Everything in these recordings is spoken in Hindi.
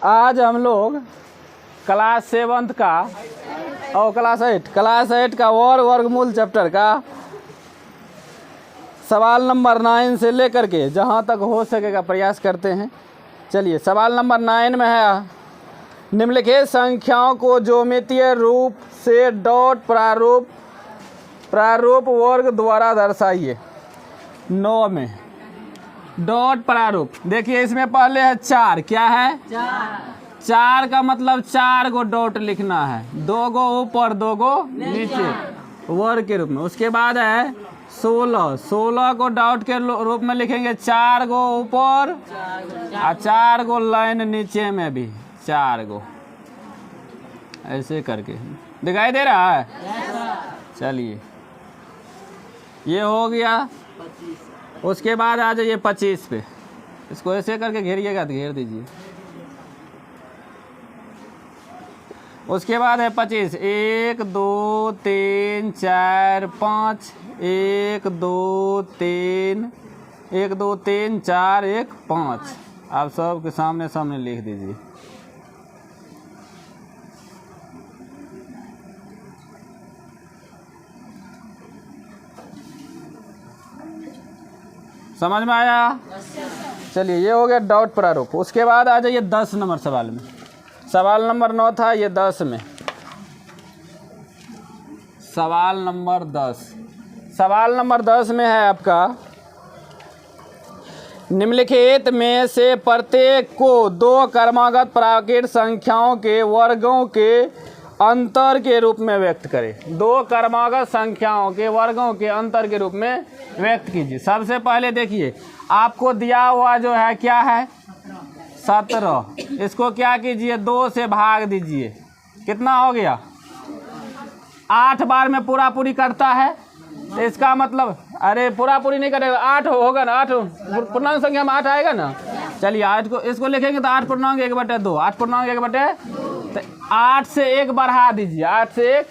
आज हम लोग क्लास 7 का और क्लास 8 का वर्गमूल चैप्टर का सवाल नंबर 9 से लेकर के जहाँ तक हो सकेगा प्रयास करते हैं। चलिए, सवाल नंबर 9 में है, निम्नलिखित संख्याओं को ज्योमितीय रूप से डॉट प्रारूप वर्ग द्वारा दर्शाइए। 9 में डॉट प्रारूप, देखिए इसमें पहले है 4, क्या है 4 का मतलब 4 को डॉट लिखना है, 2 गो ऊपर 2 गो नीचे वर्ग के रूप में। उसके बाद है 16 को डॉट के रूप में लिखेंगे, 4 गो ऊपर और 4 गो लाइन नीचे में भी 4 गो, ऐसे करके दिखाई दे रहा है। चलिए, ये हो गया। उसके बाद आ जाइए 25 पे, इसको ऐसे करके घेरिएगा तो घेर दीजिए। उसके बाद है 25, 1 2 3 4 5, 1 2 3 4 1 5। आप सबके सामने लिख दीजिए। समझ में आया? चलिए, ये हो गया डॉट प्रारूप। उसके बाद आ जाइए 10 नंबर सवाल में। सवाल नंबर 9 था, ये 10 में। सवाल नंबर 10 में है आपका, निम्नलिखित में से प्रत्येक को 2 क्रमागत प्राकृत संख्याओं के वर्गों के अंतर के रूप में व्यक्त करें। 2 क्रमागत संख्याओं के वर्गों के अंतर के रूप में व्यक्त कीजिए। सबसे पहले देखिए, आपको दिया हुआ जो है क्या है 17, इसको क्या कीजिए 2 से भाग दीजिए। कितना हो गया? 8 बार में पूरी करता है, तो इसका मतलब अरे पूरी नहीं करेगा, 8 होगा ना, 8 पूर्णांक संख्या में 8 आएगा ना। चलिए, 8 को इसको लिखेंगे तो 8 पूर्णांक 1/2, 8 पूर्णांक 1/2, तो 8 से 1 बढ़ा दीजिए, 8 से 1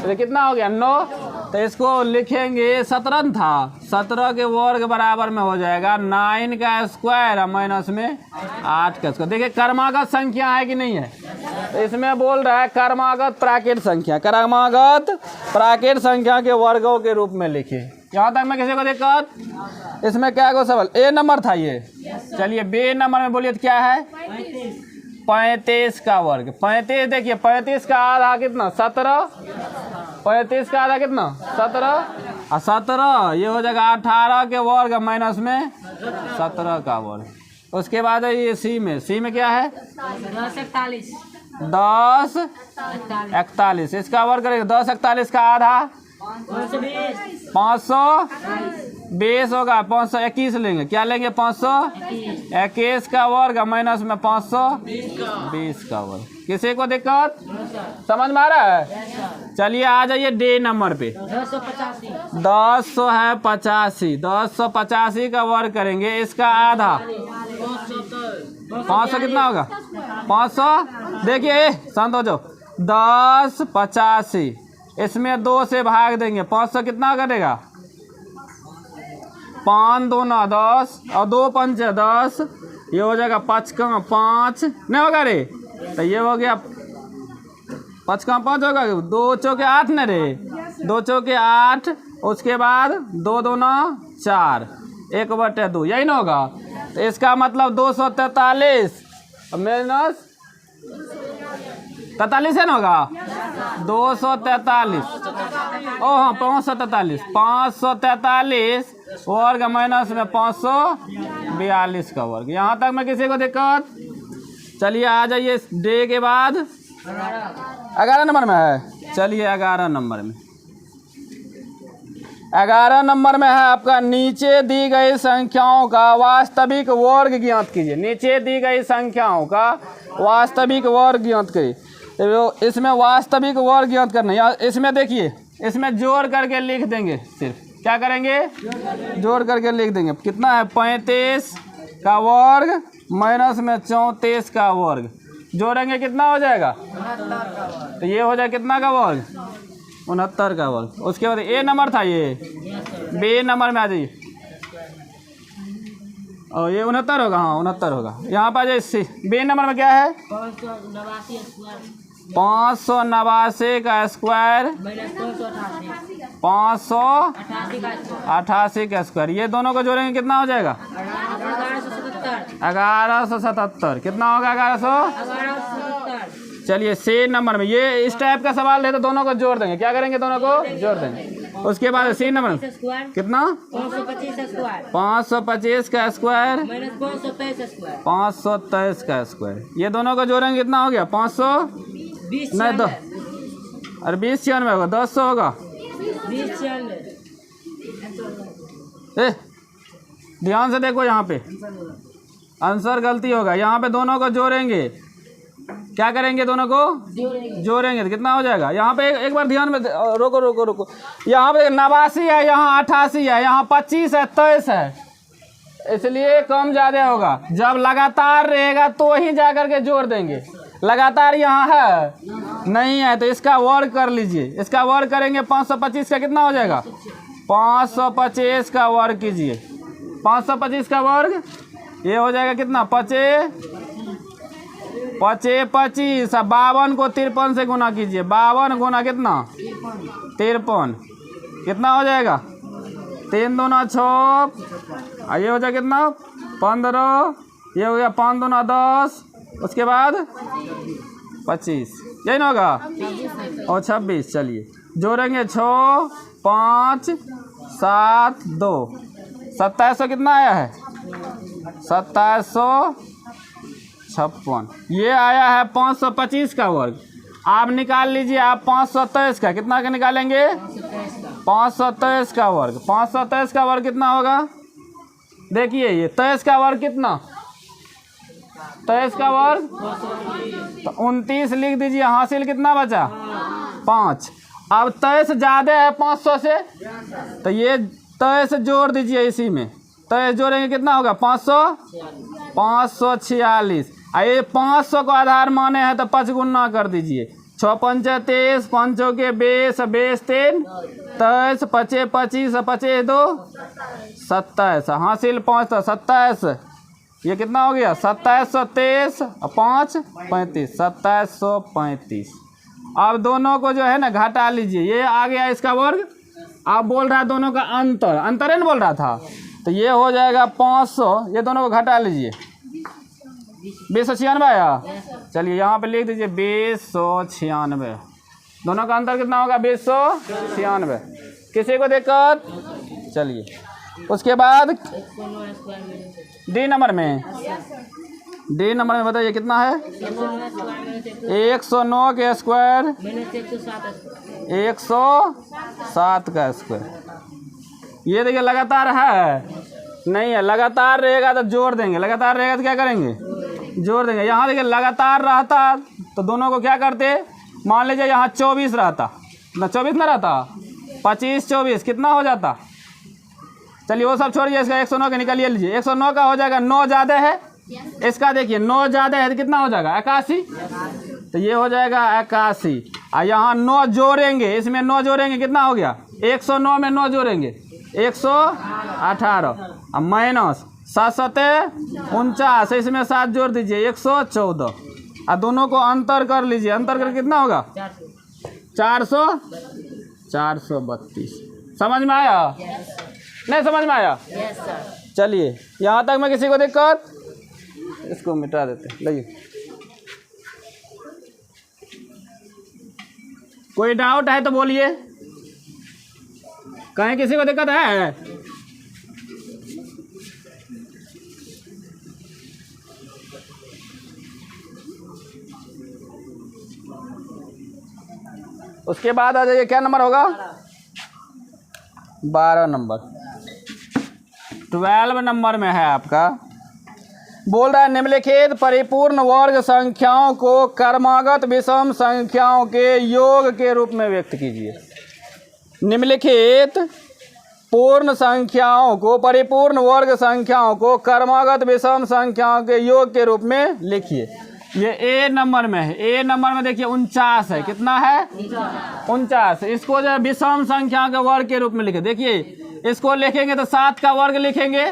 तो कितना हो गया 9। तो इसको लिखेंगे 17 था, 17 के वर्ग बराबर में हो जाएगा 9 का स्क्वायर और माइनस में 8 का स्क्वायर। देखिए क्रमागत संख्या है कि नहीं है, तो इसमें बोल रहा है क्रमागत प्राकृत संख्या के वर्गों के रूप में लिखिए। यहाँ तक मैं किसी को दिक्कत? इसमें क्या को सवाल ए नंबर था ये। चलिए, बी नंबर में बोलिए तो क्या है 35 का वर्ग। 35, देखिए 35 का आधा कितना 17, 35 का आधा कितना 17 और 17 ये हो जाएगा 18 के वर्ग माइनस में 17 का वर्ग। उसके बाद है ये सी में क्या है 10 41, इसका वर्ग करेंगे 10 41 का आधा 520 होगा, 521 लेंगे, क्या लेंगे 521 का वर्ग माइनस में 520 का वर्ग। किसी को दिक्कत? समझ में आ रहा है? चलिए, आ जाइए डी नंबर पे। 10 है 85 का वर्ग करेंगे, इसका आधा 500 कितना होगा 500। देखिए शांत हो जाओ, 10 85, इसमें 2 से भाग देंगे, 500 कितना करेगा 5 2 9 10 और 2 5 10, ये हो जाएगा 5 का 5 नहीं होगा रे, तो ये हो गया 5 का 5 होगा, 2 चौके 8 न रे, 2 चौके 8। उसके बाद 2 2 9 4, 1/2, यही ना होगा। तो इसका मतलब 243 माइनस 43 है ना होगा 243, ओ हाँ 543 वर्ग माइनस में 542 का वर्ग। यहाँ तक में किसी को दिक्कत? चलिए, आ जाइए डे के बाद 11 नंबर में है। चलिए 11 नंबर में है आपका, नीचे दी गई संख्याओं का वास्तविक वर्ग ज्ञात कीजिए। नीचे दी गई संख्याओं का वास्तविक वर्ग ज्ञात कीजिए। तो इसमें वास्तविक वर्ग ज्ञात करना है, इसमें देखिए, इसमें जोड़ करके लिख देंगे। सिर्फ क्या करेंगे जोड़ करके लिख देंगे। कितना है 35 का वर्ग माइनस में 34 का वर्ग, जोड़ेंगे कितना हो जाएगा, तो ये हो जाएगा कितना का वर्ग 69 का वर्ग। उसके बाद ए नंबर था, ये बी नंबर में आ जाइए। और ये 69 होगा, हाँ 69 होगा। यहाँ पर जो बी नंबर में क्या है 589 का स्क्वायर 588 का स्क्वायर, ये दोनों को जोड़ेंगे कितना हो जाएगा 1177। कितना होगा 1100। चलिए सी नंबर में ये इस टाइप का सवाल है तो दोनों को जोड़ देंगे, क्या करेंगे दोनों को जोड़ देंगे। उसके बाद सी नंबर में कितना 525 का स्क्वायर 523 का स्क्वायर, ये दोनों को जोड़ेंगे कितना हो गया 500 नहीं 2 और 20 96 होगा 200 होगा। ध्यान से देखो यहाँ पे आंसर गलती होगा, यहाँ पे दोनों को जोड़ेंगे, क्या करेंगे दोनों को जोड़ेंगे तो कितना हो जाएगा। यहाँ पे एक बार ध्यान में रोको रोको रोको, यहाँ पे 89 है, यहाँ 88 है, यहाँ 25 है 23 है, इसलिए कम ज़्यादा होगा। जब लगातार रहेगा तो ही जा कर के जोड़ देंगे, लगातार यहाँ है नहीं है तो इसका वर्ग कर लीजिए। इसका वर्ग करेंगे 525 का कितना हो जाएगा 525 का वर्ग कीजिए। 525 का वर्ग ये हो जाएगा कितना 25 25 52 को 53 से गुना कीजिए। 52 गुना कितना 53, कितना हो जाएगा 3 दूना 6, ये हो जाएगा कितना 15, ये हो गया 5 दूना 10, उसके बाद 25, यही ना होगा और 26। चलिए जोड़ेंगे 6 5 7 2 2700 कितना आया है 2756। ये आया है 525 का वर्ग। आप निकाल लीजिए आप 523 का, कितना का निकालेंगे 523 का वर्ग। 523 का वर्ग कितना होगा देखिए, ये 23 का वर्ग कितना 23 का वर्ग तो 29 लिख दीजिए, हासिल कितना बचा 5। अब 23 ज़्यादा है 500 से तो ये 23 जोड़ दीजिए, इसी में 23 जोड़ेंगे कितना होगा 546। ये 500 को आधार माने हैं तो 5 गुना कर दीजिए। 6 पंच 23, 5 के 20, 20 3 23, 25 25 25 2 27, हासिल 5 तो 27, ये कितना हो गया 2723 और 5 35, 2735। अब दोनों को जो है ना घटा लीजिए, ये आ गया इसका वर्ग। आप बोल रहा है दोनों का अंतर, अंतर है ना बोल रहा था, तो ये हो जाएगा 500, ये दोनों को घटा लीजिए 296 आया। चलिए यहाँ पे लिख दीजिए 296, दोनों का अंतर कितना होगा 296। किसी को दिक्कत। चलिए उसके बाद डी नंबर में बताइए कितना है 109 के स्क्वायर 107 का स्क्वायर। ये देखिए लगातार है नहीं है, लगातार रहेगा तो जोड़ देंगे, लगातार रहेगा तो क्या करेंगे जोड़ देंगे। यहाँ देखिए लगातार रहता तो दोनों को क्या करते, मान लीजिए यहाँ 24 रहता ना, 24 ना रहता 25 24 कितना हो जाता। चलिए वो सब छोड़िए, इसका 109 का निकालिए लीजिए। 109 का हो जाएगा 9 ज़्यादा है, इसका देखिए 9 ज़्यादा है तो कितना हो जाएगा 81, तो ये हो जाएगा 81। और यहाँ 9 जोड़ेंगे, इसमें 9 जोड़ेंगे कितना हो गया 109 में 9 जोड़ेंगे 118 और माइनस 7 7 49, इसमें 7 जोड़ दीजिए 114 और दोनों को अंतर कर लीजिए। अंतर कर कितना होगा 432। समझ में आया नहीं समझ में आया। चलिए यहाँ तक में किसी को दिक्कत, इसको मिटा देते लाइए। कोई डाउट है तो बोलिए, कहीं किसी को दिक्कत है। उसके बाद आ जाइए, क्या नंबर होगा 12 नंबर। 12 नंबर में है आपका, बोल रहा है निम्नलिखित परिपूर्ण वर्ग संख्याओं को क्रमागत विषम संख्याओं के योग के रूप में व्यक्त कीजिए। निम्नलिखित पूर्ण संख्याओं को, परिपूर्ण वर्ग संख्याओं को क्रमागत विषम संख्याओं के योग के रूप में लिखिए। ये ए नंबर में है। ए नंबर में देखिए 49 है, कितना है 49। इसको जो है विषम संख्याओं के वर्ग के रूप में लिखे। देखिए इसको लिखेंगे तो 7 का वर्ग लिखेंगे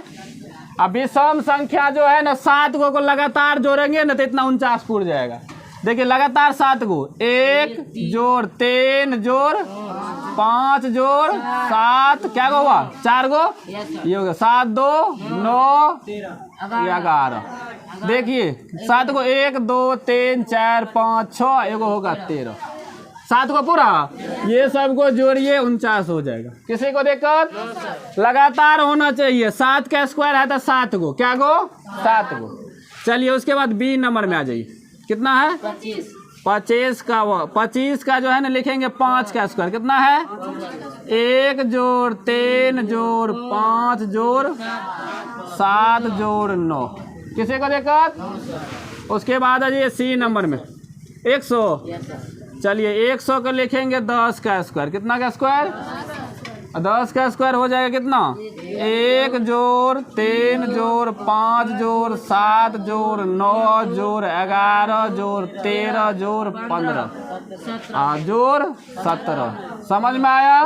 अब विषम संख्या जो है ना 7 को लगातार जोड़ेंगे ना तो इतना 49 पूर जाएगा। देखिए लगातार 7 को 1 जोड़ 3 जोड़ 5 जोड़ 7 क्या को हुआ 4 को ये हो गया 7 2 9 11। देखिए 7 को 1 2 3 4 5 6 एगो होगा 13। 7 को पूरा ये सब को जोड़िए 49 हो जाएगा। किसी को दिक्कत लगातार होना चाहिए। 7 का स्क्वायर है तो 7 को क्या को 7 को। चलिए उसके बाद बी नंबर में आ जाइए। कितना है 25 का जो है ना लिखेंगे 5 का स्क्वायर कितना है 1 जोड़ 3 जोड़ 5 जोड़ 7 जोड़ 9। किसी को दिक्कत। उसके बाद आ जाइए सी नंबर में 100। चलिए 100 का लिखेंगे 10 का स्क्वायर कितना का स्क्वायर 10 का स्क्वायर हो जाएगा कितना 1 जोड़ 3 जोड़ 5 जोड़ 7 जोड़ 9 जोड़ 11 जोड़ 13 जोड़ 15 जोड़ 17। समझ में आया।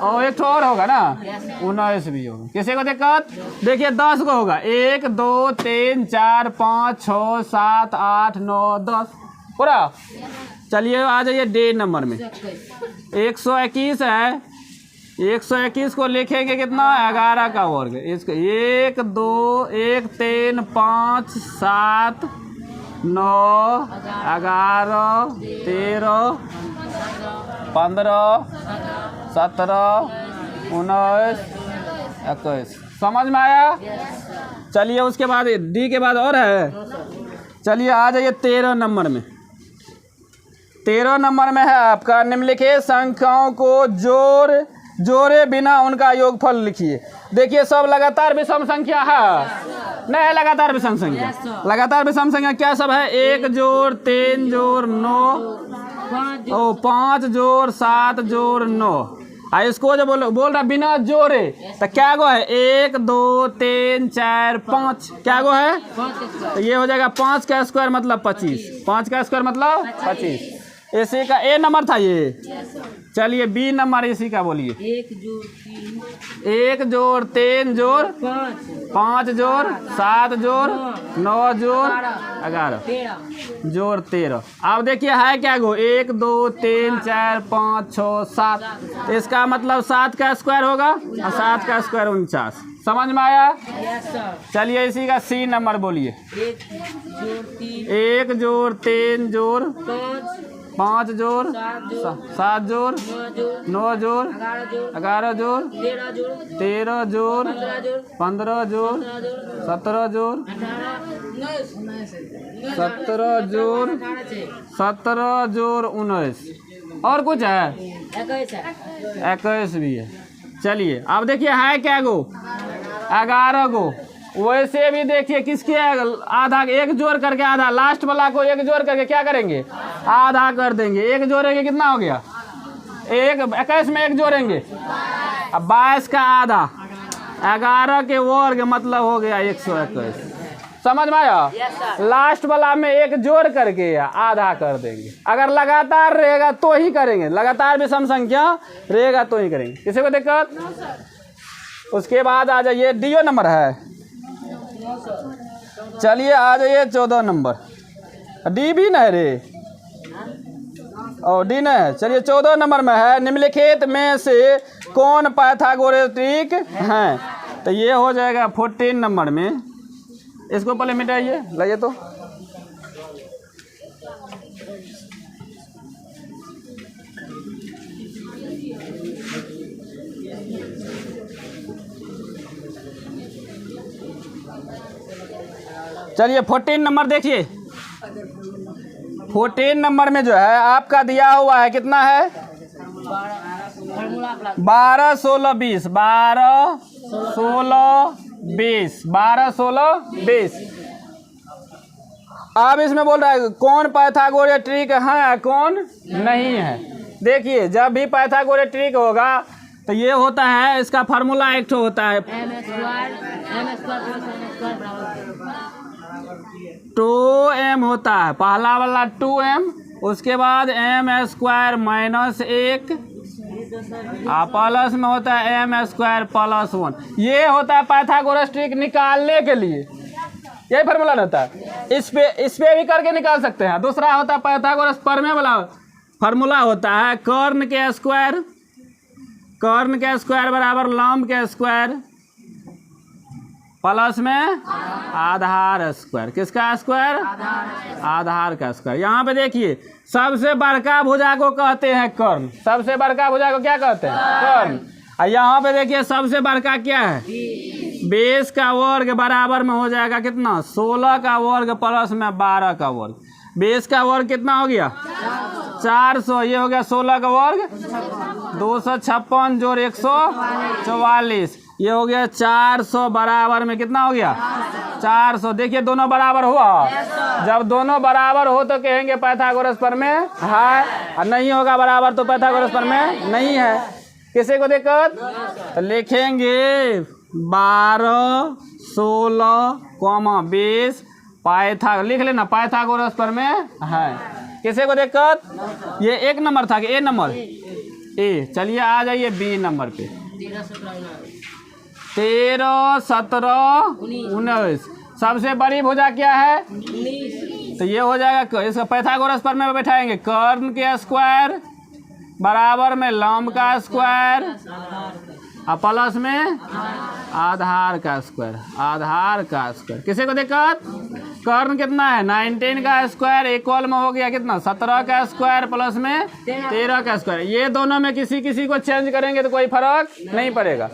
और एक और होगा ना 19 भी होगा। किसी को दिक्कत। देखिए 10 को होगा 1 2 3 4 5 6 7 8 9 10 पूरा। चलिए आ जाइए डी नंबर में 121 है। 121 को लिखेंगे कितना 11 का वर्ग इसका 1 2 1 3 5 7 9 11 13 15 17 19 21। समझ में आया। चलिए उसके बाद डी के बाद और है। चलिए आ जाइए 13 नंबर में। 13 नंबर में है आपका निम्नलिखित संख्याओं को जोड़े बिना उनका योगफल लिखिए। देखिए सब लगातार विषम संख्या है नहीं है लगातार विषम संख्या। लगातार विषम संख्या क्या सब है 1 जोड़ 3 जोड़ 9 5 जोड़ 7 जोड़ 9। इसको जो बोल रहा बिना जोड़े तो क्या गो है 1 2 3 4 5 क्या गो है तो ये हो जाएगा 5 का स्क्वायर मतलब 25। 5 का स्क्वायर मतलब 25। इसी का ए नंबर था ये। चलिए बी नंबर इसी का बोलिए 1 जोड़ 3 जोड़ 5 जोड़ 7 जोड़ 9 जोड़ 11 जोड़ 13। अब देखिए है क्या गो 1 2 3 4 5 6 7 इसका मतलब 7 का स्क्वायर होगा और 7 का स्क्वायर 49। समझ में आया। चलिए इसी का सी नंबर बोलिए 1 जोड़ 3 जोड़ 5 जोड़ 7 जोड़ 9 जोड़ 11 जोड़ 13 जोड़ 15 जोड़ 17 जोड़ 17 जोड़ 19 और कुछ है 21 भी है। चलिए अब देखिए है क्या गो 11 गो। वैसे भी देखिए किसके आधा एक जोड़ करके आधा लास्ट वाला को एक जोड़ करके क्या करेंगे आधा कर देंगे। एक जोड़ेंगे कितना हो गया 21 में एक जोड़ेंगे अब 22 का आधा 11 के वर्ग मतलब हो गया 121। समझ में आया। लास्ट वाला में एक जोड़ करके आधा कर देंगे। अगर लगातार रहेगा तो ही करेंगे लगातार विषम संख्या रहेगा तो ही करेंगे। किसी को दिक्कत। उसके बाद आ जाइए डीओ नंबर है। चलिए आ जाइए 14 नंबर डी भी नहीं रे और डी नहीं है। चलिए 14 नंबर में है निम्नलिखित में से कौन पाइथागोरस है तो ये हो जाएगा 14 नंबर में। इसको पहले मिटाइए लाइए तो चलिए 14 नंबर देखिए 14 नंबर में जो है आपका दिया हुआ है कितना है 12 16 20 12 16 20 12 16 20। अब इसमें बोल रहा है कौन पाइथागोरस है कौन नहीं है। देखिए जब भी पाइथागोरस होगा तो ये होता है इसका फार्मूला एक होता है 2m होता है पहला वाला 2m उसके बाद m² - 1 प्लस में होता है एम स्क्वायर प्लस 1। ये होता है पाइथागोरस ट्रिक निकालने के लिए, यही फार्मूला होता है। इस पे भी करके निकाल सकते हैं। दूसरा होता है पाइथागोरस प्रमेय वाला फार्मूला होता है कर्ण के स्क्वायर बराबर लंब के स्क्वायर प्लस में आधार स्क्वायर। किसका स्क्वायर? आधार का स्क्वायर। यहाँ पे देखिए सबसे बड़का भुजा को कहते हैं कर्ण। सबसे बड़का भुजा को क्या कहते हैं? कर्ण। और यहाँ पे देखिए सबसे बड़का क्या है? बेस का वर्ग बराबर में हो जाएगा कितना? 16 का वर्ग प्लस में 12 का वर्ग। बेस का वर्ग कितना हो गया? 400। ये हो गया 16 का वर्ग 256 जोड़ 144। ये हो गया 400 बराबर में कितना हो गया? 400। देखिए दोनों बराबर हुआ। जब दोनों बराबर हो तो कहेंगे पाइथागोरस प्रमेय है, और नहीं होगा बराबर तो पाइथागोरस प्रमेय नहीं है। किसी को दिक्कत? तो लिखेंगे 12 16 20 लिख लेना पाइथागोरस प्रमेय है। किसी को दिक्कत? ये 1 नंबर था कि ए नंबर? ए। चलिए आ जाइए बी नंबर पे। 13 17 19। सबसे बड़ी भुजा क्या है? 19। तो ये हो जाएगा, इसका पाइथागोरस प्रमेय में बैठाएंगे कर्ण के स्क्वायर बराबर में लंब का स्क्वायर और प्लस में आधार का स्क्वायर। किसी को दिक्कत? कर्ण कितना है? 19 का स्क्वायर इक्वल में हो गया कितना? 17 का स्क्वायर प्लस में 13 का स्क्वायर। ये दोनों में किसी को चेंज करेंगे तो कोई फर्क नहीं पड़ेगा।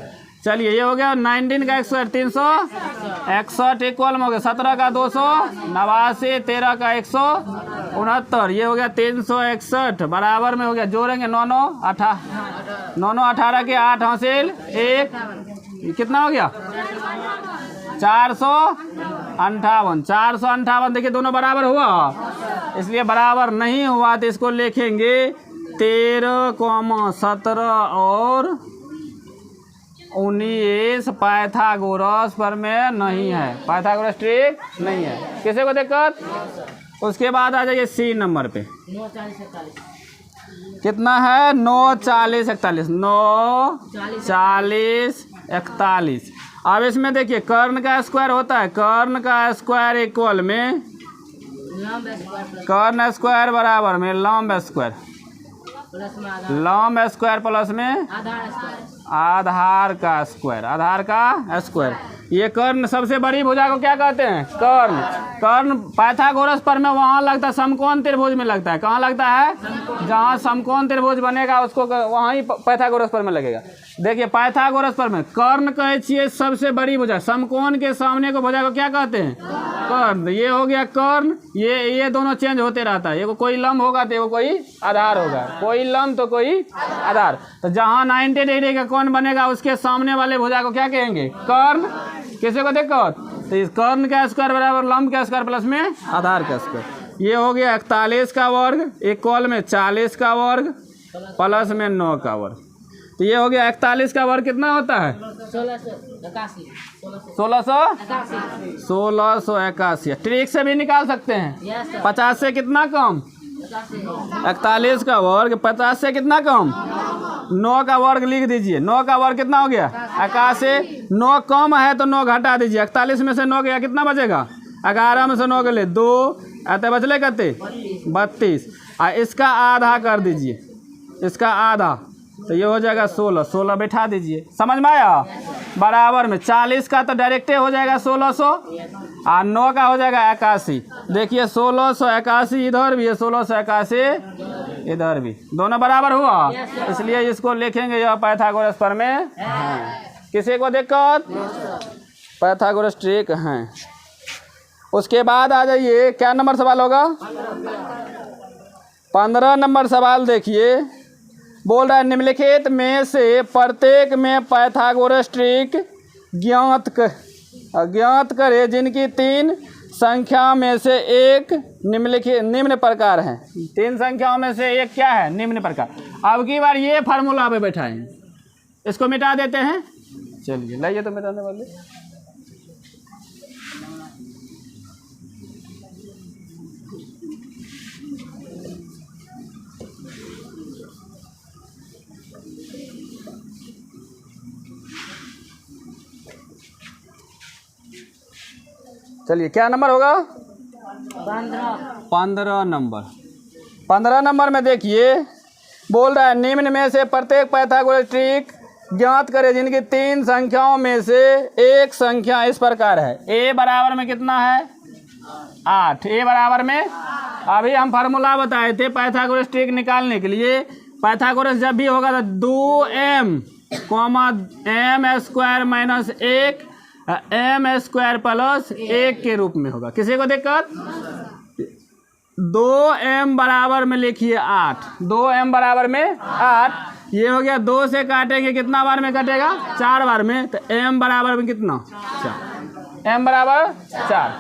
चलिए ये हो गया 19 का स्क्वायर 361 इक्वल में हो गया 17 का 289 13 का 169। ये हो गया 361 बराबर में हो गया, जोड़ेंगे 9 9 18 के 8 हासिल 1। कितना हो गया? 458। देखिए दोनों बराबर हुआ, इसलिए बराबर नहीं हुआ तो इसको लिखेंगे 13, 17 और 19 पाइथागोरस प्रमेय नहीं है, पाइथागोरस ट्रिक नहीं है। किसी को दिक्कत? उसके बाद आ जाइए सी नंबर पे। 9 40 41 कितना है? 9 40 41 9 40 41। अब इसमें देखिए कर्ण का स्क्वायर होता है, कर्ण का स्क्वायर इक्वल में कर्ण स्क्वायर बराबर में लंब स्क्वायर प्लस में आधार का स्क्वायर। ये कर्ण सबसे बड़ी भुजा को क्या कहते हैं? कर्ण पाइथागोरस प्रमेय वहाँ लगता है समकोण त्रिभुज में लगता है। कहाँ लगता है? जहाँ समकोण त्रिभुज बनेगा उसको वहाँ ही पाइथागोरस प्रमेय लगेगा। देखिए पाइथागोरस प्रमेय कर्ण कहे छिए सबसे बड़ी भुजा, समकोण के सामने को भुजा को क्या कहते हैं? कर्ण। ये हो गया कर्ण। ये दोनों चेंज होते रहता है, एगो कोई लंब होगा तो एगो कोई आधार होगा, कोई लंब तो कोई आधार। तो जहाँ 90 डिग्री का कोण बनेगा उसके सामने वाले भुजा को क्या कहेंगे? कर्ण। किसी को दिक्कत? तो इस कर्ण का स्क्वायर बराबर लंब का स्क्वायर प्लस में आधार का स्क्वायर। ये हो गया 41 का वर्ग इक्वल में 40 का वर्ग प्लस में 9 का वर्ग। तो ये हो गया 41 का वर्ग कितना होता है? 1681। ट्रिक से भी निकाल सकते हैं। 50 से कितना कम? 41 का वर्ग 50 से कितना कम? 9 का वर्ग लिख दीजिए। 9 का वर्ग कितना हो गया? 81। 9 कम है तो 9 घटा दीजिए। 41 में से 9 गया कितना बचेगा? 11 में से 9 गए 2 अतः बचले कितने? 32। इसका आधा कर दीजिए, इसका आधा तो ये हो जाएगा 16 बैठा दीजिए। समझ में आया? बराबर में 40 का तो डायरेक्टे हो जाएगा 1600 और 9 का हो जाएगा 81। देखिए 1681 इधर भी है, 1681 इधर भी, दोनों बराबर हुआ, इसलिए इसको लिखेंगे यह पाइथागोरस प्रमेय है। किसी को दिक्कत? पाइथागोरस ट्रिक है। उसके बाद आ जाइए, क्या नंबर सवाल होगा? 15 नंबर सवाल देखिए। बोल रहा है निम्नलिखित में से प्रत्येक में पाइथागोरस ट्रिक ज्ञात करे जिनकी 3 संख्या में से एक निम्न प्रकार है। 3 संख्याओं में से एक क्या है? निम्न प्रकार। अब की बार ये फार्मूला पे बैठाएंगे, इसको मिटा देते हैं। चलिए लाइए तो मिटाने वाले। चलिए क्या नंबर होगा? 15 नंबर। 15 नंबर में देखिए बोल रहा है निम्न में से प्रत्येक पाइथागोरस ट्रिक ज्ञात करें जिनकी 3 संख्याओं में से एक संख्या इस प्रकार है। a बराबर में कितना है? 8। a बराबर में, अभी हम फार्मूला बताए थे पाइथागोरस ट्रिक निकालने के लिए। पाइथागोरस जब भी होगा तो 2m m square minus 1 m square plus 1 के रूप में होगा। किसी को दिक्कत? 2m बराबर में लिखिए 8। 2m बराबर में 8, ये हो गया। 2 से काटेंगे कितना बार में कटेगा? 4 बार में। तो m बराबर में कितना? 4। m बराबर 4।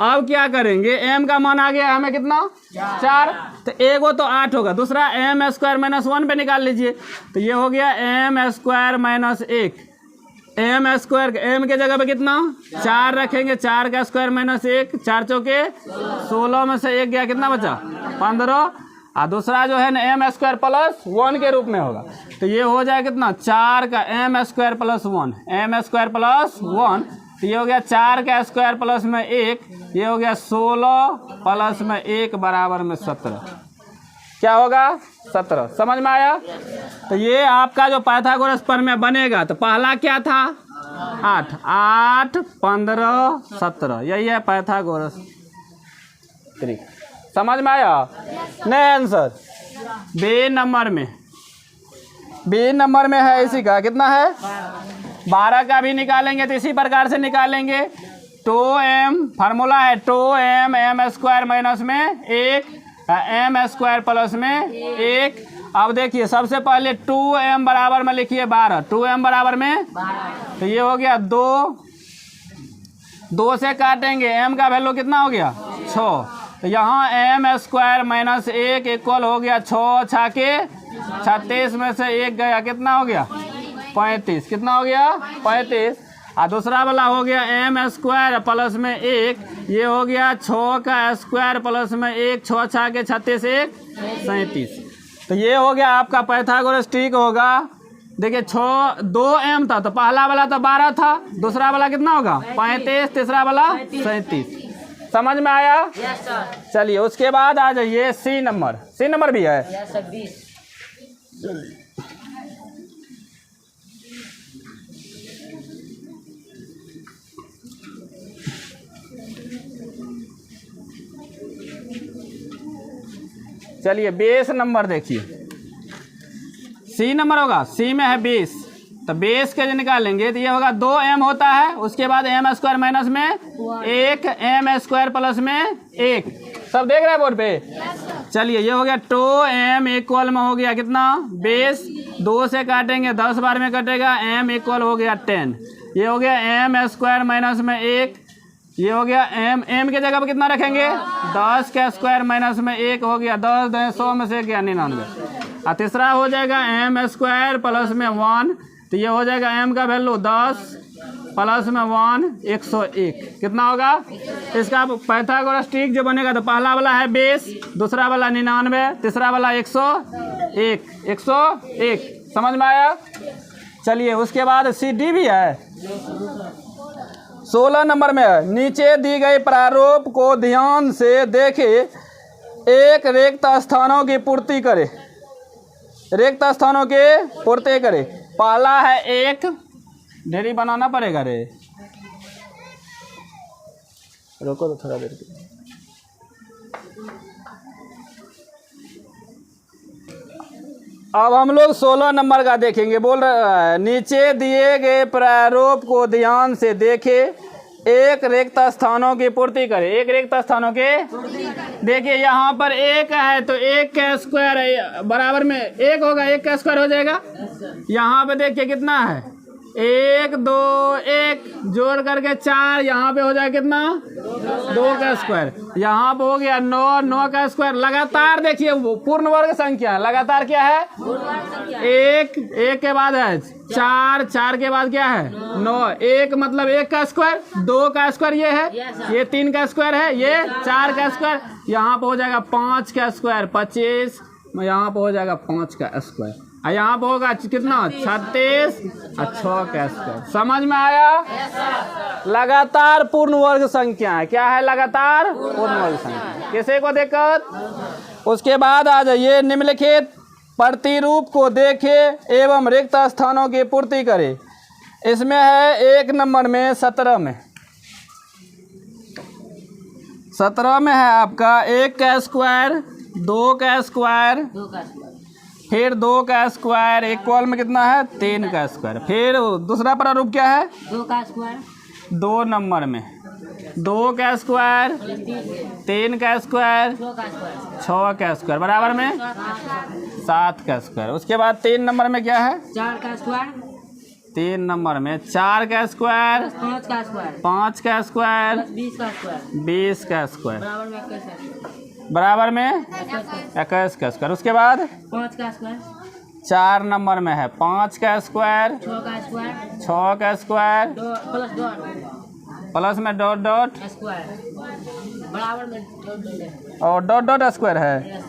अब क्या करेंगे? m का मान आ गया हमें कितना? 4। तो एगो तो 8 होगा, दूसरा m स्क्वायर माइनस 1 पे निकाल लीजिए। तो ये हो गया m square minus 1। m square, m के जगह पे कितना? 4 रखेंगे। 4 का स्क्वायर माइनस 1, 4 चौके 16 में से 1 गया, कितना बचा? 15। और दूसरा जो है ना m स्क्वायर प्लस 1 के रूप में होगा। तो ये हो जाए कितना? 4 का m square plus 1, m square plus 1। तो ये हो गया 4 का स्क्वायर प्लस में 1, ये हो गया 16 प्लस में 1 बराबर में 17। क्या होगा? 17। समझ में आया? तो ये आपका जो पाइथागोरस प्रमेय बनेगा तो पहला क्या था? 8। 8 15 17, यही है पाइथागोरस ट्रिक। समझ में आया? नहीं आंसर बी नंबर में, बी नंबर में है इसी का। कितना है? 12 का भी निकालेंगे तो इसी प्रकार से निकालेंगे। 2m फार्मूला है 2m m स्क्वायर माइनस में 1 m स्क्वायर प्लस में 1। अब देखिए सबसे पहले 2m बराबर में लिखिए 12। 2m बराबर में 12, तो ये हो गया 2। 2 से काटेंगे, m का वैल्यू कितना हो गया? 6। तो यहाँ m स्क्वायर माइनस 1 इक्वल हो गया 6 छाके 36 में से 1 गया, कितना हो गया? 35। कितना हो गया? 35। और दूसरा वाला हो गया m स्क्वायर प्लस में 1, ये हो गया 6 का स्क्वायर प्लस में 1, 6 छाके 36 1 37। तो ये हो गया आपका पाइथागोरस ट्रिक होगा। देखिए 2m था तो पहला वाला तो 12 था, दूसरा वाला कितना होगा? 35, तीसरा वाला 37। समझ में आया? Yes sir. चलिए उसके बाद आ जाइए सी नंबर। सी नंबर भी है? Yes sir 20। चलिए 20 नंबर देखिए। सी नंबर होगा, सी में है 20। तो 20 के जो निकालेंगे तो ये होगा 2m होता है, उसके बाद m स्क्वायर माइनस में 1 m स्क्वायर प्लस में 1। सब देख रहे हैं बोर्ड पे? चलिए ये हो गया 2m इक्वल में हो गया कितना? 20। 2 से काटेंगे 10 बार में कटेगा, m इक्वल हो गया 10। ये हो गया m स्क्वायर माइनस में 1, ये हो गया m के जगह पर कितना रखेंगे? 10 का स्क्वायर माइनस में 1 हो गया 10, 100 में से 99। और तीसरा हो जाएगा m स्क्वायर प्लस में 1, तो ये हो जाएगा m का वैल्यू 10 प्लस में 1 101। कितना होगा? इसका पाइथागोरस ट्रिक जो बनेगा तो पहला वाला है 20, दूसरा वाला 99, तीसरा वाला 101। 101 समझ में आया? चलिए उसके बाद सी डी भी है। 16 नंबर में है, नीचे दी गई प्रारूप को ध्यान से देखें, एक रिक्त स्थानों की पूर्ति करे। रिक्त स्थानों के पूर्ति करे। पहला है 1, ढेरी बनाना पड़ेगा रे, रोको तो थोड़ा देर के। अब हम लोग 16 नंबर का देखेंगे। बोल रहा है नीचे दिए गए प्रारूप को ध्यान से देखें, एक रिक्त स्थानों की पूर्ति करे। एक रिक्त स्थानों के देखिए यहाँ पर 1 है तो 1 का स्क्वायर बराबर में 1 होगा, 1 का स्क्वायर हो जाएगा। यहाँ पे देखिए कितना है? 1 2 1 जोड़ करके 4, यहाँ पे हो जाए कितना? 2 का स्क्वायर। यहाँ पे हो गया 9, 9 का स्क्वायर। लगातार देखिए पूर्ण वर्ग संख्या लगातार क्या है? 1, 1 के बाद है 4, 4 के बाद क्या है? 9। 1 मतलब 1 का स्क्वायर, 2 का स्क्वायर ये है, ये 3 का स्क्वायर है, ये 4 का स्क्वायर। यहाँ पे हो जाएगा 5 का स्क्वायर 25, यहाँ पे हो जाएगा 5 का स्क्वायर। और यहाँ पर होगा कितना 36 और 6 का स्क्वायर। समझ में आया? लगातार पूर्ण वर्ग संख्या है। क्या है? लगातार पूर्ण वर्ग संख्या। किसी को दिक्कत? उसके बाद आ जाइए, निम्नलिखित प्रतिरूप को देखे एवं रिक्त स्थानों की पूर्ति करे। इसमें है 1 नंबर में 17 में 17 में है आपका 1 का स्क्वायर, 2 का स्क्वायर, फिर 2 का स्क्वायर, इक्वल में कितना है 3 का स्क्वायर। फिर दूसरा प्रारूप क्या है? 2 का स्क्वायर, 2 नंबर में 2 का स्क्वायर, 3 का स्क्वायर, 6 का स्क्वायर, बराबर में 7 का स्क्वायर। उसके बाद 3 नंबर में क्या है? 4 का स्क्वायर, 3 नंबर में 4 का स्क्वायर, 5 का स्क्वायर, 5 का स्क्वायर, 20 का स्क्वायर, 20 का स्क्वायर, बराबर में 21 का स्क्वायर। उसके बाद 5 का स्क्वायर, 4 नंबर में है 5 का स्क्वायर, 6 का स्क्वायर, 6 का स्क्वायर, प्लस डॉट प्लस में डॉट डॉट स्क्वायर, बराबर में डॉट और डॉट डॉट स्क्वायर है।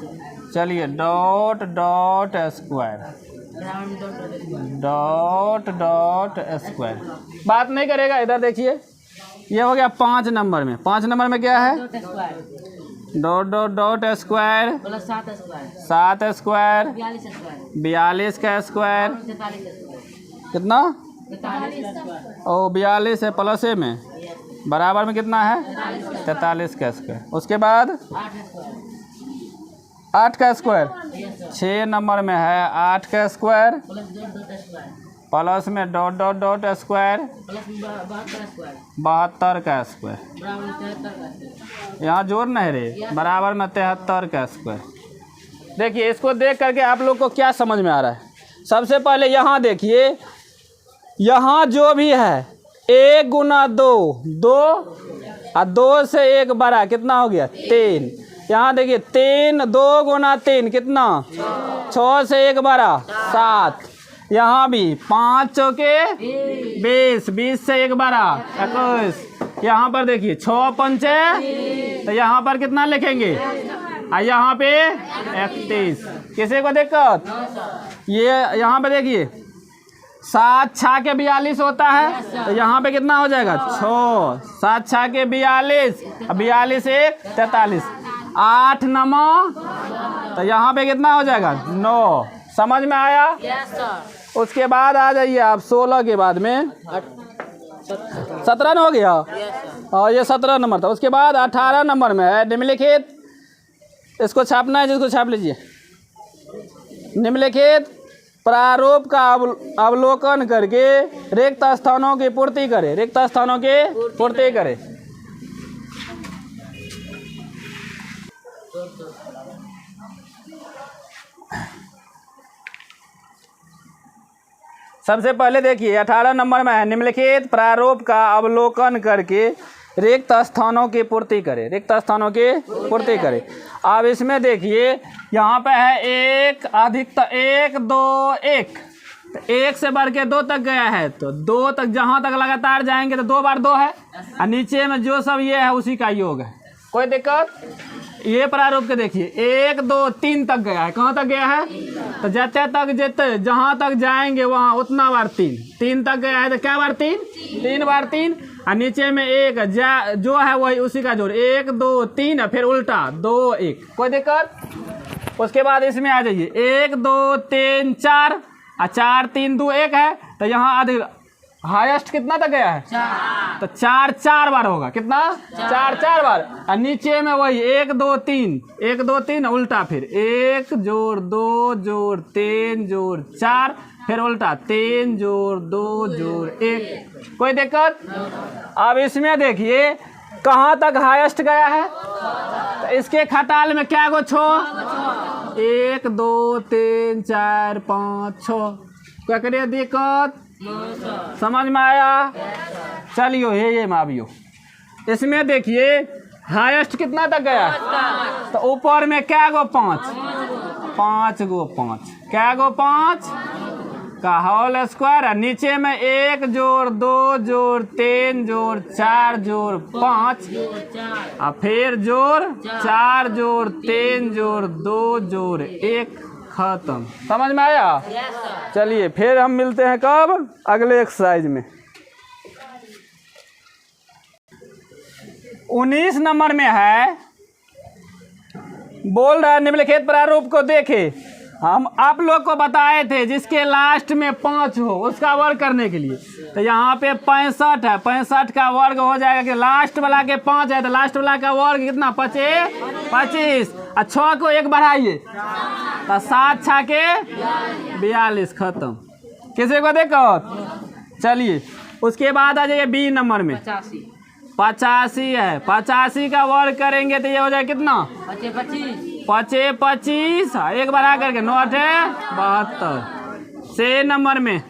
चलिए डॉट डॉट स्क्वायर, बराबर में डॉट डॉट स्क्वायर। बात नहीं करेगा। इधर देखिए, ये हो गया 5 नंबर में। 5 नंबर में क्या है? Square, dot dot dot square, plus 7 square, 7 square, 42 square, 42 का स्क्वायर, 43 स्क्वायर, कितना? 43 स्क्वायर, और 42 है प्लस ए में, बराबर में कितना है 43 का स्क्वायर। उसके बाद 8 स्क्वायर, 8 का स्क्वायर, 6 नंबर में है 8 का square, plus dot square, plus में dot dot dot square, plus 72 square, 72 का स्क्वायर। बराबर में 73 का स्क्वायर, यहाँ जोड़ नहीं रे, बराबर में 73 का स्क्वायर। देखिए, इसको देख करके आप लोग को क्या समझ में आ रहा है? सबसे पहले यहाँ देखिए, यहाँ जो भी है 1 गुना 2, 2 और 2 से 1 बड़ा, कितना हो गया 3। यहाँ देखिए 3, 2 गुना 3 कितना 6 से 1 बड़ा 7। यहाँ भी 5 चौके 20, 20 से 1 बड़ा 21। यहाँ पर देखिए 6 पंचे, तो यहाँ पर कितना लिखेंगे और यहाँ पे 31। किसी को दिक्कत? ये यहाँ पे देखिए 7 6 के 42 होता है, तो यहाँ पे कितना हो जाएगा 6, 7 6 के 42, 42 1 43, 8 9, तो यहाँ पे कितना हो जाएगा 9। समझ में आया? Yes sir. उसके बाद आ जाइए आप 16 के बाद में 17 न हो गया, और ये 17 नंबर था। उसके बाद 18 नंबर में है निम्नलिखित, इसको छापना है जिसको छाप लीजिए। निम्नलिखित प्रारूप का अवलोकन करके रिक्त स्थानों की पूर्ति करे। रिक्त स्थानों की पूर्ति करे। सबसे पहले देखिए 18 नंबर में है निम्नलिखित प्रारूप का अवलोकन करके रिक्त स्थानों की पूर्ति करे। रिक्त स्थानों की पूर्ति करे। अब इसमें देखिए यहाँ पे है 1 अधिकतर 1 2 1, तो 1 से बढ़ के 2 तक गया है, तो 2 तक जहाँ तक लगातार जाएंगे तो 2 बार 2 है, और नीचे में जो सब ये है उसी का योग है। कोई दिक्कत? ये प्रारूप के देखिए 1 2 3 तक गया है। कहाँ तक गया है? तो जते तक जेते जहाँ तक जाएंगे वहाँ उतना बार 3 तक गया है, तो क्या बार 3 बार 3, और नीचे में 1 जो है वही उसी का जोड़ 1 2 3, फिर उल्टा 2 1। कोई दिक्कत? उसके बाद इसमें आ जाइए 1 2 3 4, और 4 3 2 1 है, तो यहाँ अधिक हाईएस्ट कितना तक गया है 4, तो 4 बार होगा। कितना 4 बार, और नीचे में वही 1 2 3 उल्टा, फिर 1 जोड़ 2 जोड़ 3 जोड़ 4, फिर उल्टा 3 जोड़ 2 जोड़ 1। कोई दिक्कत? अब इसमें देखिए कहाँ तक हाईएस्ट गया है, तो इसके खटाल में क्या गो 6, 1 2 3 4 5 6। क्या करिए दिक्कत? समझ में आया? चलियो ये मावियो। इसमें देखिए हाईएस्ट कितना तक गया, तो ऊपर में क्या गो 5 गो 5, क्या गो 5 का होल स्क्वायर, और नीचे में 1 जोड़ 2 जोड़ 3 जोड़ 4 जोड़ 5, और फिर जोड़ 4 जोड़ 3 जोड़ 2 जोड़ 1। खत्म। समझ में आया? Yes sir. चलिए फिर हम मिलते हैं कब? अगले एक्सरसाइज में। 19 नंबर में है, बोल रहा है निम्नलिखित प्रारूप को देखे। हम आप लोग को बताए थे जिसके लास्ट में 5 हो उसका वर्ग करने के लिए। तो यहाँ पे 65 है, 65 का वर्ग हो जाएगा कि लास्ट वाला के 5 है तो लास्ट वाला का वर्ग कितना? 25। और 6 को 1 बढ़ाइए तो 7 6 के 42। खत्म। किसी को देखो? चलिए उसके बाद आ जाइए बी नंबर में। 85 है, 85 का वर्ग करेंगे तो ये हो जाए कितना? 25 25। 1 बढ़ा करके 9 8 72। से नंबर में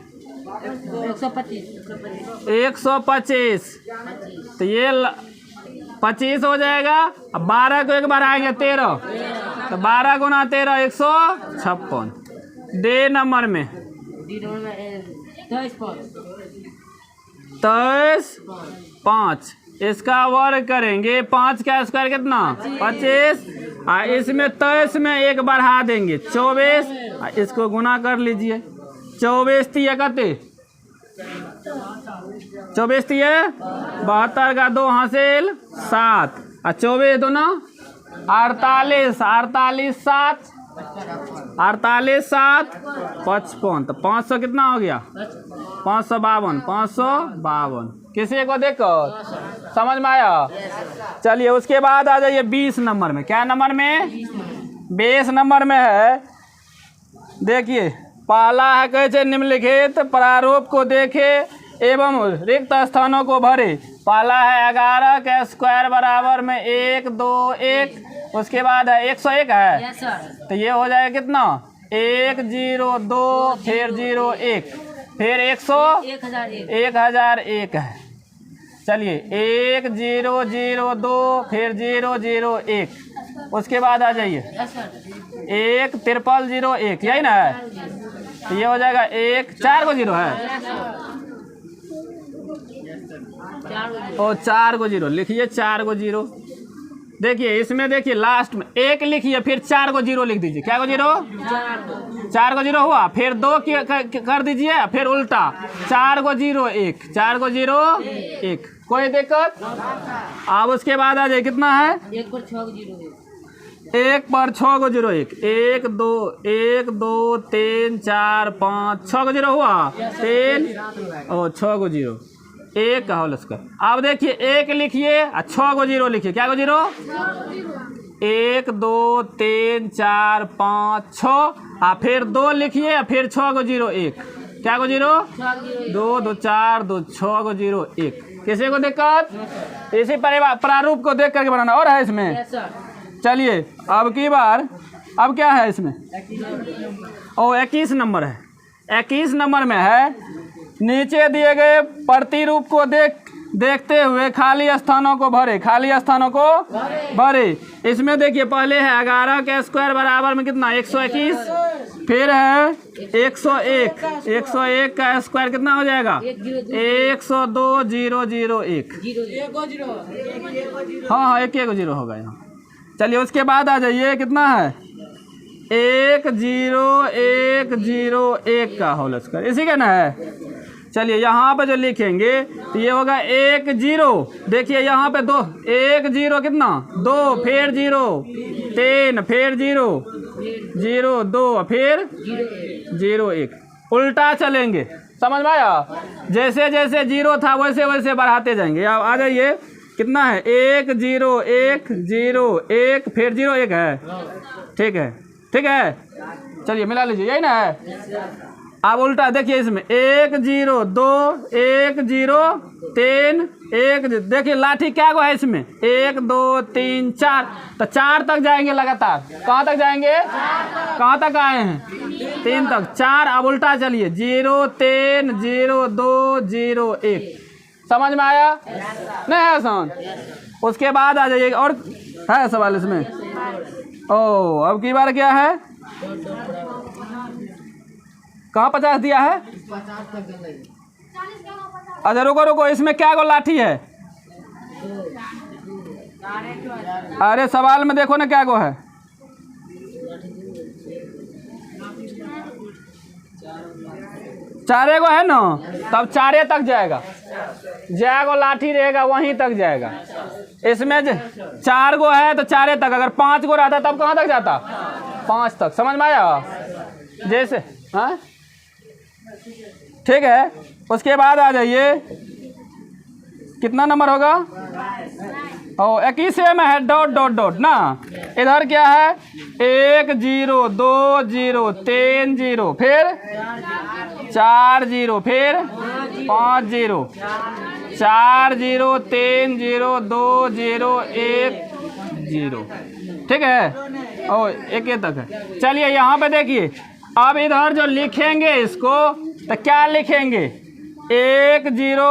125 तो ये 25 हो जाएगा। अब 12 को 1 बढ़ाएंगे 13 तो 12 गुना 13 156। डे नंबर में 23 5। इसका वर्ग करेंगे 5 का स्क्वायर कितना? 25। इसमें 23 में 1 बढ़ा देंगे 24। इसको गुना कर लीजिए। 24 3 कते? 24 3 72 का 2 हासिल 7 और 24 2 ना 48। 48 7 48 7 55 तो 500 कितना हो गया? 552 552। किसी को देखो समझ में आया? चलिए उसके बाद आ जाइए 20 नंबर में। क्या नंबर में? 20 नंबर में है, देखिए पहला है कैसे निम्नलिखित प्रारूप को देखे एवं रिक्त स्थानों को भरे। पहला है 11 का स्क्वायर बराबर में 1 2 1। उसके बाद है 101 है। Yes sir. तो ये हो जाएगा कितना? 1 0 2 फिर 0 1 फिर 1001 है। चलिए 1 0 0 2 फिर 0 0 1। उसके बाद आ जाइए 1 3 0 1। यही ना है? तो ये हो जाएगा 1 4 को 0 है और 4 को 0 लिखिए। 4 को 0 देखिए इसमें देखिए लास्ट में 1 लिखिए फिर 4 को 0 लिख दीजिए। क्या को 0? 4 को 0 हुआ। फिर 2 कर दीजिए फिर उल्टा 4 को 0 1 4 को 0 1। कोई दिक्कत? अब उसके बाद आ जाए कितना है? 1 पर 6 को 0 1 पर 6 को 0 1 1 2 3 4 5 6 को 0 हुआ 3 और 6 को 0 1 का होल स्क्वायर। अब देखिए 1 लिखिए और 6 को 0 लिखिए। क्या को 0? 1 2 3 4 5 6 फिर 2 लिखिए फिर 6 को 0 1। क्या को 0? 2 2 4 2 6 को 0 1। किसी को दिक्कत? इसी प्रारूप को देख करके बनाना। और है इसमें? चलिए अब की बार अब क्या है इसमें? 21 नंबर है। 21 नंबर में है नीचे दिए गए प्रतिरूप को देखते हुए खाली स्थानों को भरे। खाली स्थानों को भरे। इसमें देखिए पहले है 11 का स्क्वायर बराबर में कितना? 121। फिर है 101। 101 का स्क्वायर कितना हो जाएगा? 102 0 0 1। हाँ 1 1 0 होगा यहाँ। चलिए उसके बाद आ जाइए कितना है? 1 0 1 0 1 का होल स्क्वायर। इसी का ना है? चलिए यहाँ पे जो लिखेंगे तो ये होगा 1 0। देखिए यहाँ पे 2 1 0 कितना? 2 फिर 0 3 फिर 0 0 2 फिर 0 1। उल्टा चलेंगे। समझ में आया? जैसे जैसे 0 था वैसे वैसे बढ़ाते जाएंगे। अब आ जाइए कितना है? 1 0 1 0 1 फिर 0 1 है। ठीक है ठीक है। चलिए मिला लीजिए। यही ना है? अब उल्टा देखिए इसमें 1 0 2 1 0 3 1। देखिए लाठी क्या को है इसमें? 1 2 3 4 तो 4 तक जाएंगे लगातार। कहाँ तक जाएंगे? कहाँ तक आए हैं? 3 तक। 4 अब उल्टा चलिए 0 3 0 2 0 1। समझ में आया? नहीं है आसान? उसके बाद आ जाइए। और है सवाल इसमें? ओ अब की बार क्या है? कहाँ 50 दिया है? अच्छा रुको रुको इसमें क्या को लाठी है? अरे सवाल में देखो ना क्या को है? चारे को है ना, तब चारे तक जाएगा। जय को लाठी रहेगा वहीं तक जाएगा। इसमें 4 गो है तो चारे तक, अगर 5 गो रहता तब कहाँ तक जाता? 5 तक। समझ में आया? जैसे हाँ ठीक है। उसके बाद आ जाइए, कितना नंबर होगा? 21 में है डॉट डॉट डॉट ना। इधर क्या है? 1 0 2 0 3 0 फिर 4 0 फिर 5 0 4 0 3 0 2 0 1 0। ठीक है, ओ एक तक है। चलिए यहाँ पे देखिए, अब इधर जो लिखेंगे इसको तो क्या लिखेंगे? 1 0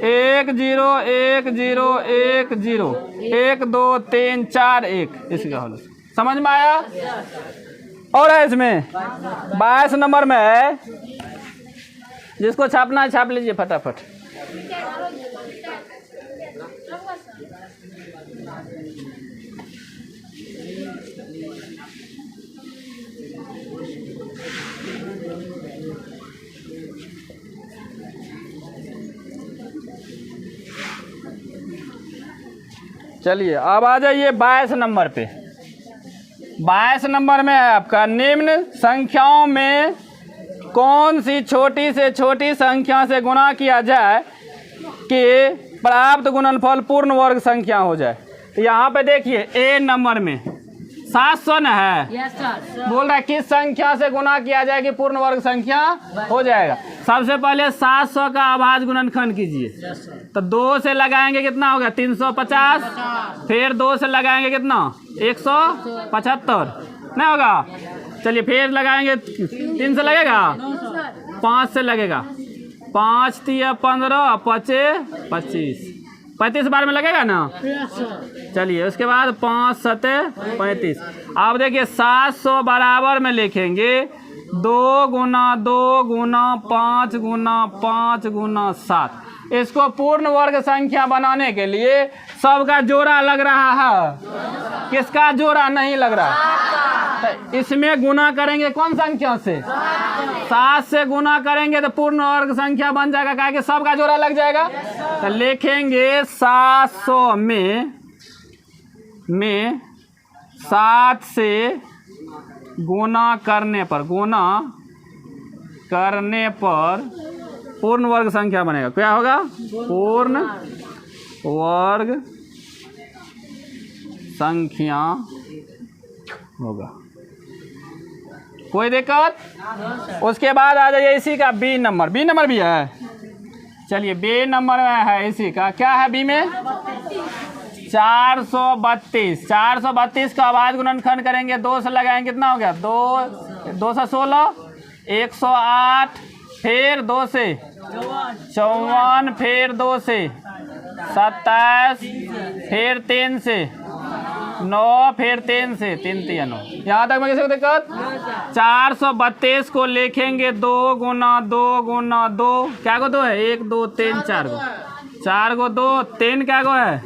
1 0 1 0 1 0 1 2 3 4 1। इसका हल समझ में आया? और है इसमें 22 नंबर में है, जिसको छापना है छाप लीजिए फटाफट। चलिए अब आ जाइए 22 नंबर पे। 22 नंबर में है आपका, निम्न संख्याओं में कौन सी छोटी से छोटी संख्या से गुणा किया जाए कि प्राप्त गुणनफल पूर्ण वर्ग संख्या हो जाए। तो यहाँ पे देखिए ए नंबर में 700 न है। Yes sir. बोल रहा है किस संख्या से गुणा किया जाए कि पूर्ण वर्ग संख्या हो जाएगा। सबसे पहले 700 का अभाज्य गुणनखंड कीजिए। तो 2 से लगाएंगे कितना होगा? 350। फिर 2 से लगाएंगे कितना? 175 नहीं होगा? चलिए फिर लगाएंगे, 3 से लगेगा, 5 से लगेगा, 5 3 15 5 25 35 बार में लगेगा ना। चलिए उसके बाद 5 7 35। अब देखिए 700 बराबर में लिखेंगे 2 गुना 2 गुना 5 गुना 5 गुना 7। इसको पूर्ण वर्ग संख्या बनाने के लिए सबका जोड़ा लग रहा है, किसका जोड़ा नहीं लग रहा? तो इसमें गुना करेंगे कौन संख्या से? 7 से गुना करेंगे तो पूर्ण वर्ग संख्या बन जाएगा, क्या कि सबका जोड़ा लग जाएगा। तो लिखेंगे 700 में 7 से गुना करने पर पूर्ण वर्ग संख्या बनेगा। क्या होगा? पूर्ण वर्ग संख्या होगा। कोई दिक्कत? उसके बाद आ जाइए इसी का बी नंबर। बी नंबर भी है। चलिए बी नंबर में है इसी का, क्या है बी में? 432। 432 का अभाज्य गुणनखंड करेंगे, 2 से लगाएंगे कितना हो गया? 2 से 16 108, फिर 2 से 54, फिर 2 से 27, फिर 3 से 9, फिर 3 से 3 3 9। यहाँ तक में किसी को दिक्कत? 432 को लिखेंगे 2 गुना 2 गुना 2। क्या को 2 है? 1 2 3 4 गो, 4 गो 2 3 क्या गो है?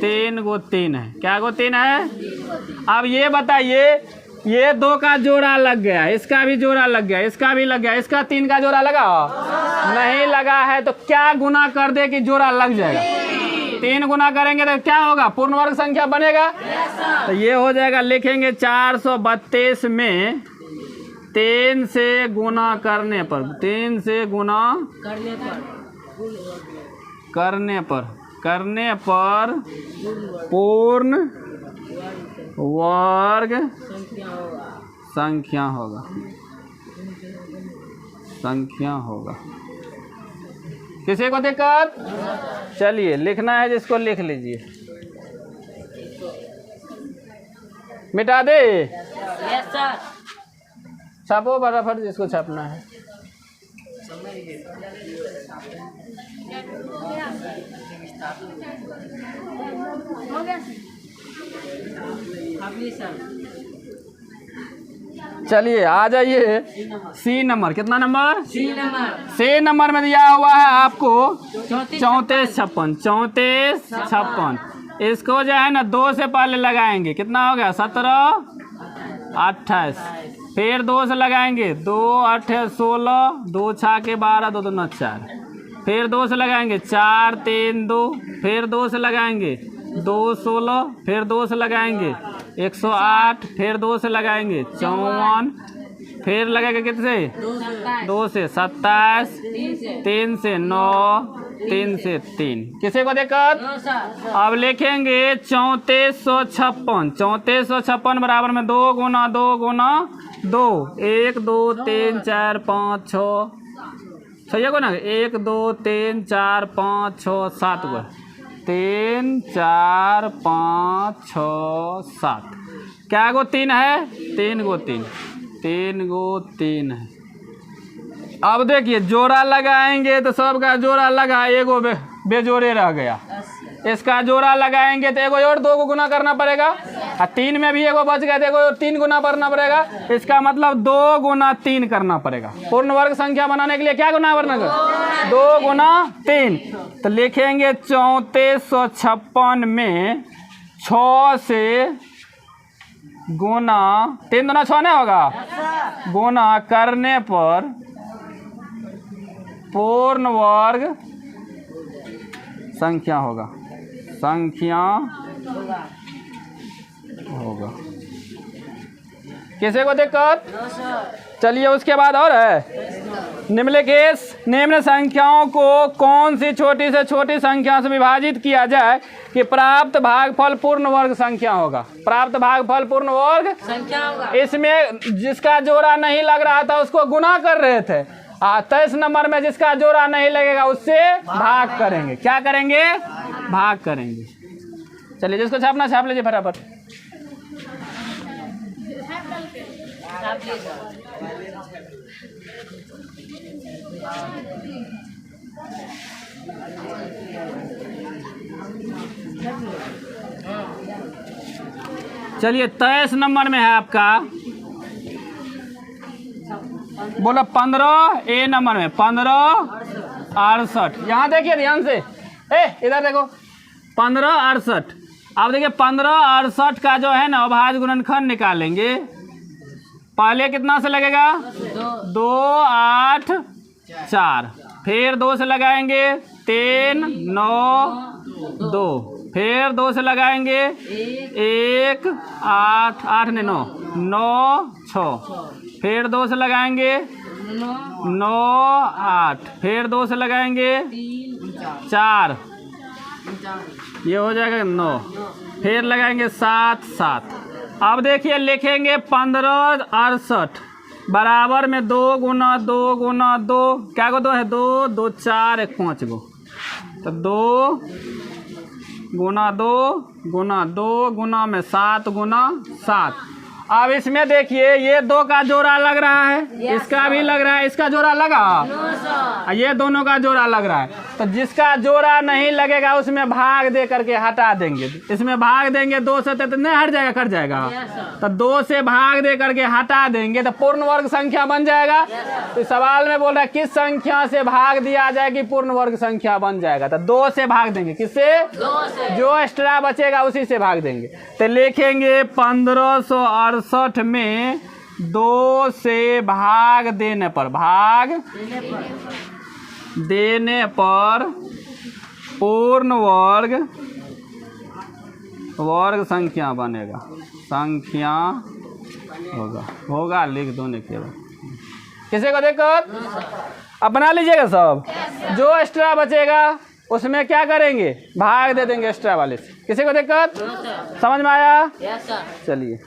3 गो 3 है। क्या गो 3 है? अब ये बताइए, ये 2 का जोड़ा लग गया, इसका भी जोड़ा लग गया, इसका भी लग गया, इसका 3 का जोड़ा लगा नहीं लगा है, तो क्या गुना कर दे कि जोड़ा लग जाएगा? 3 गुना करेंगे तो क्या होगा? पूर्ण वर्ग संख्या बनेगा। तो ये हो जाएगा, लिखेंगे 432 में 3 से गुना करने पर, 3 से गुना करने पर पूर्ण वर्ग संख्या होगा। किसी को दिक्कत? चलिए लिखना है जिसको लिख लीजिए, मिटा दे। Yes sir. छापो फटाफट जिसको छापना है। चलिए आ जाइए सी नंबर। कितना नंबर? सी नंबर में दिया हुआ है आपको 34 56। 34 56 इसको जो है ना 2 से पहले लगाएंगे, कितना हो गया? 17 28, फिर 2 से लगाएंगे 2 8 16, 2 6 के 12, 2 2 4। फिर 2 से लगाएंगे 4 3 2। फिर 2 से लगाएंगे 2 16। फिर 2 से लगाएंगे 108। फिर 2 से लगाएंगे 54। फिर लगेगा कितने से 2 से 27, 3 से 9, 3 से 3। किसी को दिक्कत? अब लिखेंगे 3456। 3456 बराबर में 2 गुना 2 गुना 2, 1 2 3 4 5 6। सही है को ना? 1 2 3 4 5 6 7 गो। 3 4 5 6 7। क्या गो 3 है? 3 गो 3। 3 गो 3 है। अब देखिए जोड़ा लगाएंगे तो सबका जोड़ा लगा, एगो बेजोड़े रह गया। इसका जोड़ा लगाएंगे तो एगो और 2 को गुना करना पड़ेगा, और 3 में भी एगो बच गया तो एगो और 3 गुना करना पड़ेगा। इसका मतलब 2 गुना 3 करना पड़ेगा। पूर्ण वर्ग संख्या बनाने के लिए क्या गुना करना है? 2 गुना 3। तो लिखेंगे 3456 में 6 से गुना 3 दूना 6 नहीं होगा, गुना करने पर पूर्ण वर्ग संख्या होगा। संख्या होगा। किसी को दिक्कत? चलिए उसके बाद और है निम्न संख्याओं को कौन सी छोटी से छोटी संख्या से विभाजित किया जाए कि प्राप्त भागफल पूर्ण वर्ग संख्या होगा। प्राप्त भागफल पूर्ण वर्ग संख्या होगा। इसमें जिसका जोड़ा नहीं लग रहा था उसको गुना कर रहे थे, 23 नंबर में जिसका जोड़ा नहीं लगेगा उससे भाग करेंगे। क्या करेंगे? भाग करेंगे। चलिए जिसको छापना छाप लीजिए फटाफट। चलिए 23 नंबर में है आपका, बोलो 15 ए नंबर में 15 68। यहाँ देखिए ध्यान से, इधर देखो 15 68। अब देखिए 15 68 का जो है ना अभाज्य गुणनखंड निकालेंगे। पहले कितना से लगेगा? 2 8 4। फिर 2 से लगाएंगे 3 9 2। फिर 2 से लगाएंगे 1 8 8 ने 9 9 6। फिर 2 से लगाएंगे 9 8। फिर 2 से लगाएंगे 4, ये हो जाएगा 9। फिर लगाएंगे 7 7। अब देखिए लिखेंगे 15 68 बराबर में 2 गुना 2 गुना 2। क्या को 2 है? 2 2 4 1 5 गो। तो 2 गुना 2 गुना 2 गुना में 7 गुना 7। अब इसमें देखिए ये 2 का जोड़ा लग रहा है, इसका भी लग रहा है, इसका जोड़ा लगा, ये दोनों का जोड़ा लग रहा है। तो जिसका जोड़ा नहीं लगेगा उसमें भाग दे करके हटा देंगे। इसमें भाग देंगे 2 से तो नहीं हट जाएगा, कट जाएगा। तो 2 से भाग दे करके हटा देंगे तो पूर्ण वर्ग संख्या बन जाएगा। तो सवाल में बोल रहा है किस संख्या से भाग दिया जाए कि पूर्ण वर्ग संख्या बन जाएगा। तो 2 से भाग देंगे। किससे? 2 से। जो एक्स्ट्रा बचेगा उसी से भाग देंगे। तो लिखेंगे 1568 में 2 से भाग देने पर, भाग देने पर पूर्ण वर्ग संख्या बनेगा। संख्या होगा लिख दो ने केवल। किसी को दिक्कत? अपना लीजिएगा सब। जो एक्स्ट्रा बचेगा उसमें क्या करेंगे? भाग दे देंगे एक्स्ट्रा वाले से। किसी को दिक्कत? समझ में आया? चलिए।